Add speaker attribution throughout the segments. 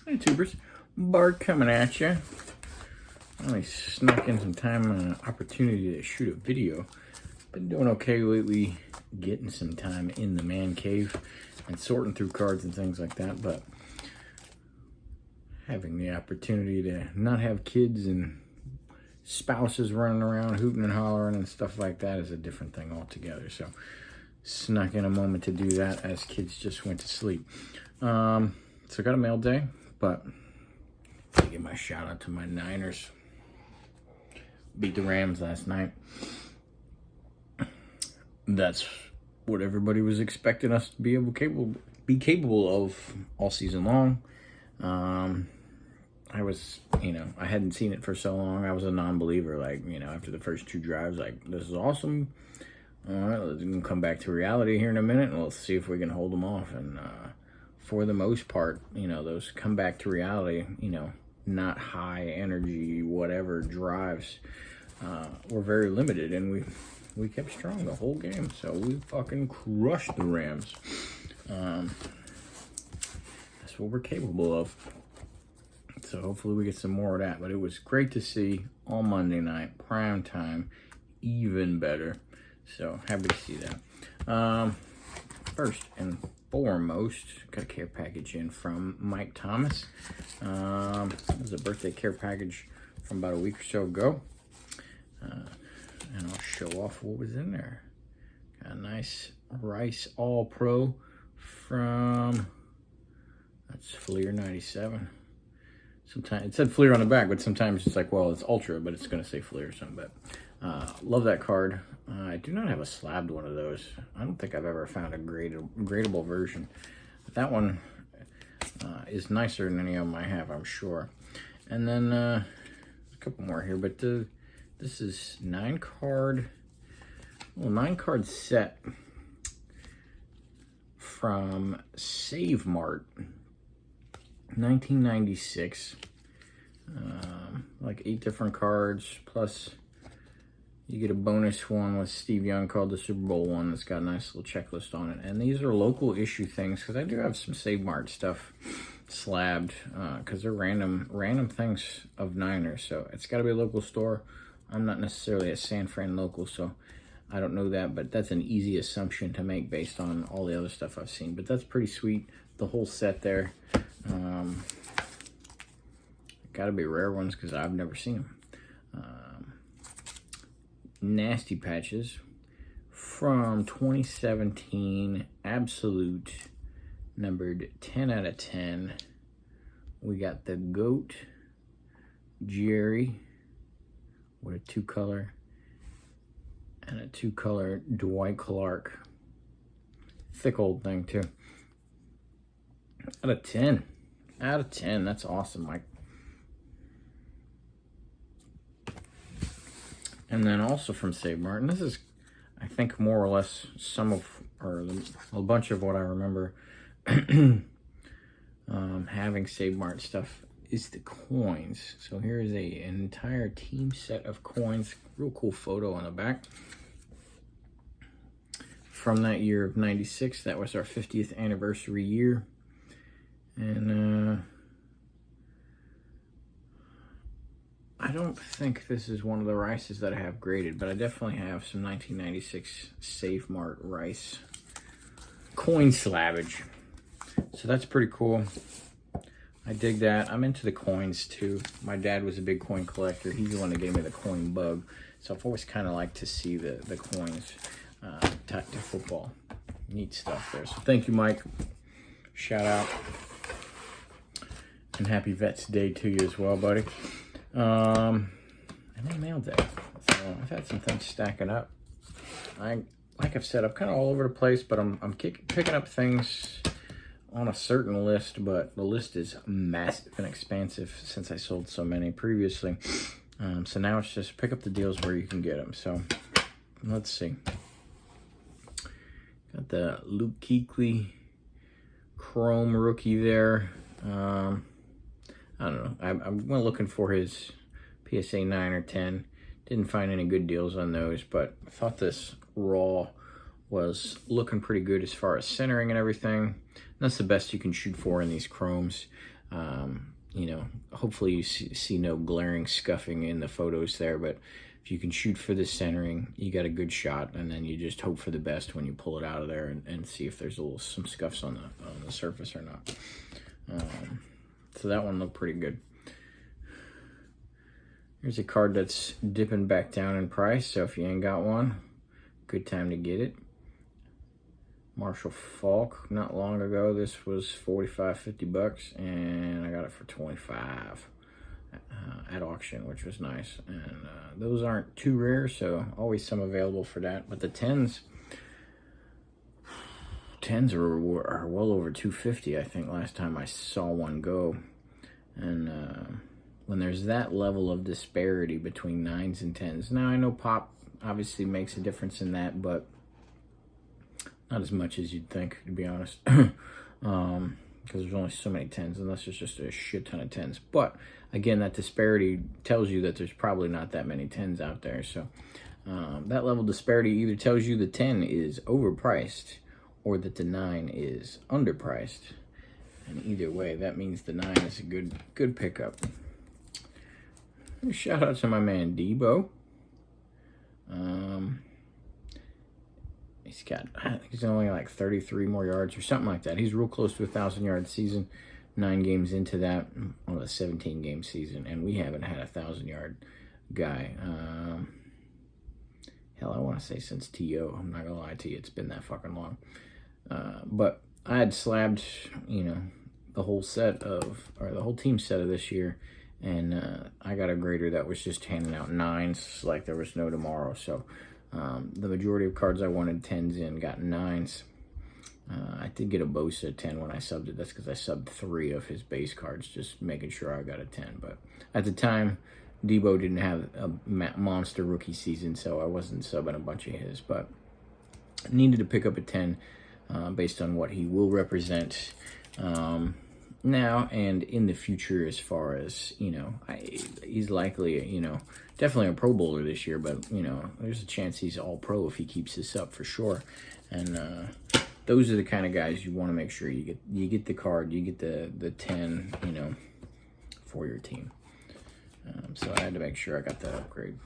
Speaker 1: Hey tubers, Bart coming at you. I snuck in some time and an opportunity to shoot a video. Been doing okay lately, getting some time in the man cave and sorting through cards and things like that, but having the opportunity to not have kids and spouses running around hooting and hollering and stuff like that is a different thing altogether. So snuck in a moment to do that as kids just went to sleep. So got a mail day, but I give my shout out to my Niners. Beat the Rams last night. That's what everybody was expecting us to be capable of all season long. I was, I hadn't seen it for so long. I was a non-believer. After the first two drives, this is awesome. All right, let's come back to reality here in a minute, and let's see if we can hold them off. And for the most part, those come back to reality, not high energy, whatever drives, were very limited, and we kept strong the whole game. So we fucking crushed the Rams. That's what we're capable of. So hopefully we get some more of that. But it was great to see all Monday night, prime time, even better. So happy to see that. First and foremost, got a care package in from Mike Thomas. It was a birthday care package from about a week or so ago. And I'll show off what was in there. Got a nice Rice All-Pro from, that's Fleer 97. Sometimes it said Fleer on the back, but sometimes it's like, well, it's Ultra, but it's going to say Fleer or something. But love that card. I do not have a slabbed one of those. I don't think I've ever found a gradable version. But that one is nicer than any of them I have, I'm sure. And then a couple more here, but this is 9-card set from Save Mart, 1996. Like 8 different cards, plus you get a bonus one with Steve Young called the Super Bowl one that's got a nice little checklist on it. And these are local issue things, because I do have some Save Mart stuff slabbed, because they're random things of Niners. So it's got to be a local store. I'm not necessarily a San Fran local, so I don't know that, but that's an easy assumption to make based on all the other stuff I've seen. But that's pretty sweet, the whole set there. Got to be rare ones because I've never seen them. Nasty Patches from 2017, Absolute, numbered 10 out of 10. We got the GOAT, Jerry, with a 2-color, and a 2-color Dwight Clark. Thick old thing, too. Out of 10. Out of 10. That's awesome, Mike. And then also from Save Mart, and this is, I think, more or less a bunch of what I remember having Save Mart stuff is the coins. So here is an entire team set of coins. Real cool photo on the back. From that year of 96, that was our 50th anniversary year. And I don't think this is one of the Rices that I have graded, but I definitely have some 1996 Save Mart Rice coin slabbage. So that's pretty cool. I dig that. I'm into the coins too. My dad was a big coin collector. He's the one that gave me the coin bug. So I've always kind of liked to see the coins tied to football. Neat stuff there. So thank you, Mike. Shout out. And happy Vets Day to you as well, buddy. And then mail day. So I've had some things stacking up. Like I've said, I'm kind of all over the place, but I'm picking up things on a certain list, but the list is massive and expansive since I sold so many previously. So now it's just pick up the deals where you can get them. So let's see. Got the Luke Kuechly Chrome rookie there. I don't know. I went looking for his PSA 9 or 10. Didn't find any good deals on those, but I thought this raw was looking pretty good as far as centering and everything. That's the best you can shoot for in these chromes. You know, hopefully you see no glaring scuffing in the photos there, but if you can shoot for the centering, you got a good shot, and then you just hope for the best when you pull it out of there and see if there's some scuffs on the surface or not. So that one looked pretty good. Here's a card that's dipping back down in price, so if you ain't got one, good time to get it. Marshall Faulk. Not long ago, this was 45, 50 bucks, and I got it for 25 at auction, which was nice. And those aren't too rare, so always some available for that. But the 10s are well over 250, I think, last time I saw one go. And when there's that level of disparity between 9s and 10s, now I know pop obviously makes a difference in that, but not as much as you'd think, to be honest, because there's only so many 10s, unless there's just a shit ton of 10s. But again, that disparity tells you that there's probably not that many 10s out there. So that level of disparity either tells you the 10 is overpriced or that the 9 is underpriced. And either way, that means the 9 is a good pickup. Shout out to my man Debo. He's only like 33 more yards or something like that. He's real close to a 1,000-yard season. 9 games into that, on a 17-game season, and we haven't had a 1,000-yard guy. Hell, I want to say since T.O. I'm not gonna lie to you, it's been that fucking long. But I had slabbed, you know, the whole team set of this year, and I got a grader that was just handing out 9s like there was no tomorrow. So the majority of cards I wanted 10s in got 9s. I did get a Bosa 10 when I subbed it. That's because I subbed 3 of his base cards, just making sure I got a 10. But at the time, Debo didn't have a monster rookie season, so I wasn't subbing a bunch of his. But I needed to pick up a 10 based on what he will represent now and in the future, as far as, you know, he's likely, you know, definitely a Pro Bowler this year, but, you know, there's a chance he's all pro if he keeps this up for sure. And those are the kind of guys you want to make sure you get the card, you get the 10, you know, for your team. So I had to make sure I got that upgrade.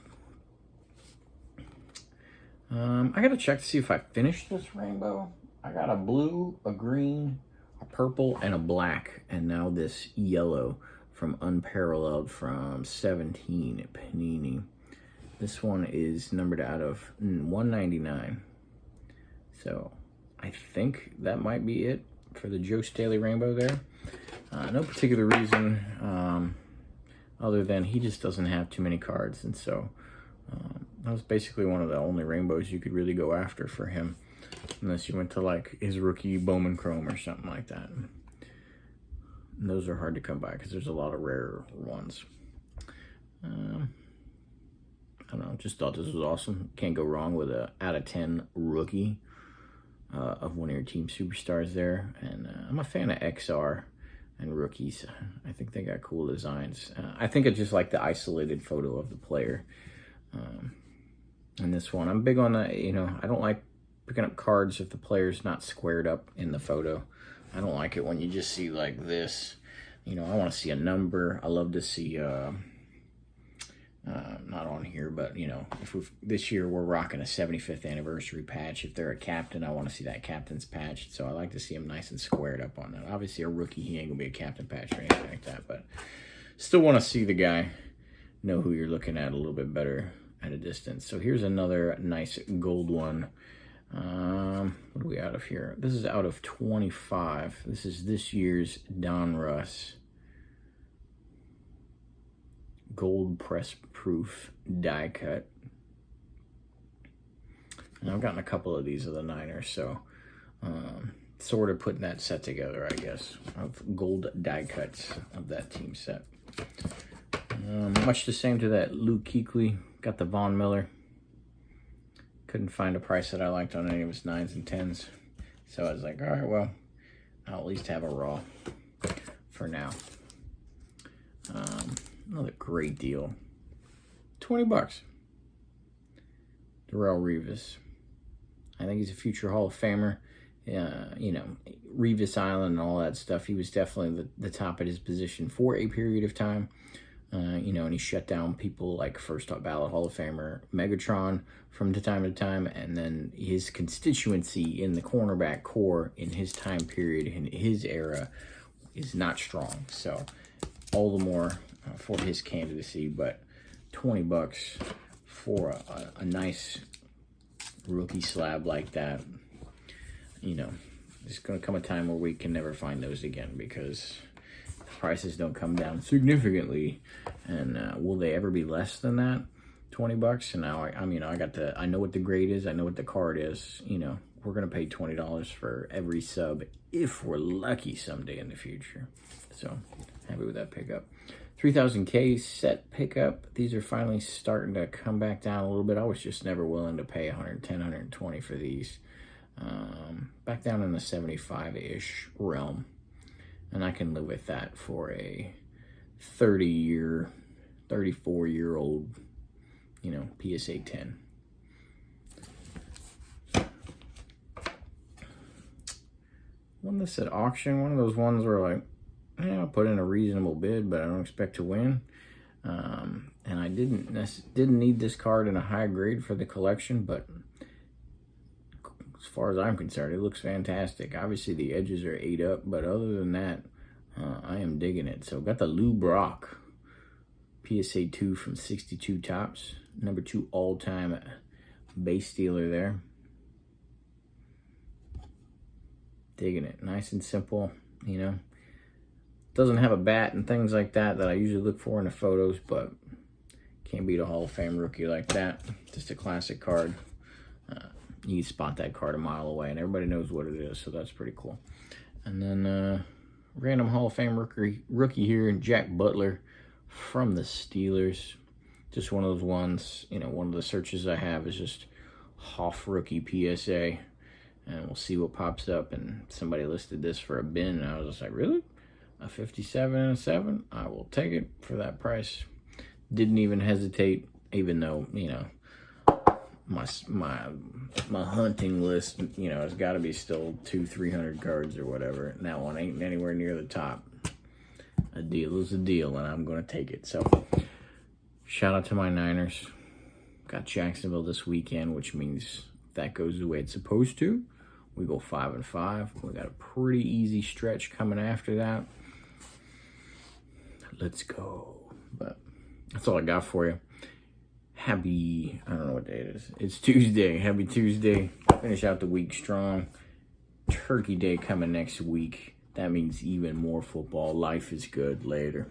Speaker 1: I got to check to see if I finished this rainbow. I got a blue, a green, a purple, and a black, and now this yellow from Unparalleled from 17 at Panini. This one is numbered out of 199. So I think that might be it for the Joe Staley rainbow there. No particular reason other than he just doesn't have too many cards, and so that was basically one of the only rainbows you could really go after for him, unless you went to like his rookie Bowman Chrome or something like that. And those are hard to come by because there's a lot of rare ones. I don't know, just thought this was awesome. Can't go wrong with a out of 10 rookie of one of your team superstars there. And I'm a fan of XR and rookies. I think they got cool designs. I think I just like the isolated photo of the player. And this one, I'm big on that. You know, I don't like picking up cards if the player's not squared up in the photo. I don't like it when you just see like this. You know, I want to see a number. I love to see, not on here, but, you know, this year we're rocking a 75th anniversary patch. If they're a captain, I want to see that captain's patch. So I like to see him nice and squared up on that. Obviously, a rookie, he ain't going to be a captain patch or anything like that. But still want to see the guy, know who you're looking at a little bit better at a distance. So here's another nice gold one. What are we out of here? This is out of 25. This is this year's Donruss gold press proof die cut. And I've gotten a couple of these of the Niners, so sort of putting that set together, I guess, of gold die cuts of that team set. Much the same to that Luke Kuechly. Got the Von Miller. Couldn't find a price that I liked on any of his 9s and 10s. So I was like, all right, well, I'll at least have a raw for now. Another great deal. 20 bucks. Darrelle Revis. I think he's a future Hall of Famer. you know, Revis Island and all that stuff. He was definitely the top of his position for a period of time. You know, and he shut down people like first ballot Hall of Famer Megatron from time to time, and then his constituency in the cornerback core in his time period, in his era, is not strong. So all the more for his candidacy, but $20 for a nice rookie slab like that, you know, there's going to come a time where we can never find those again because prices don't come down significantly. And will they ever be less than that? $20? And now I mean, I know what the grade is, I know what the card is. You know, we're gonna pay $20 for every sub if we're lucky someday in the future. So happy with that pickup. 3000K set pickup. These are finally starting to come back down a little bit. I was just never willing to pay 110, 120 for these. Back down in the 75-ish realm. And I can live with that for a 34-year-old, you know, PSA 10. One that's at auction, one of those ones where like, I'll put in a reasonable bid, but I don't expect to win. And I didn't need this card in a high grade for the collection, but as far as I'm concerned, it looks fantastic. Obviously, the edges are ate up, but other than that, I am digging it. So, got the Lou Brock PSA 2 from 62 Tops, number 2 all-time base stealer there. Digging it. Nice and simple, you know. Doesn't have a bat and things like that I usually look for in the photos, but can't beat a Hall of Fame rookie like that. Just a classic card. You can spot that card a mile away, and everybody knows what it is, so that's pretty cool. And then random Hall of Fame rookie here, Jack Butler from the Steelers. Just one of those ones, you know, one of the searches I have is just Hoff rookie PSA, and we'll see what pops up. And somebody listed this for a bin, and I was just like, really? A 57 and a 7? I will take it for that price. Didn't even hesitate, even though, you know, my hunting list, you know, has got to be still 200-300 cards or whatever. And that one ain't anywhere near the top. A deal is a deal, and I'm going to take it. So, shout out to my Niners. Got Jacksonville this weekend, which means if that goes the way it's supposed to, we go 5-5. We got a pretty easy stretch coming after that. Let's go. But that's all I got for you. Happy, I don't know what day it is. It's Tuesday. Happy Tuesday. Finish out the week strong. Turkey Day coming next week. That means even more football. Life is good. Later.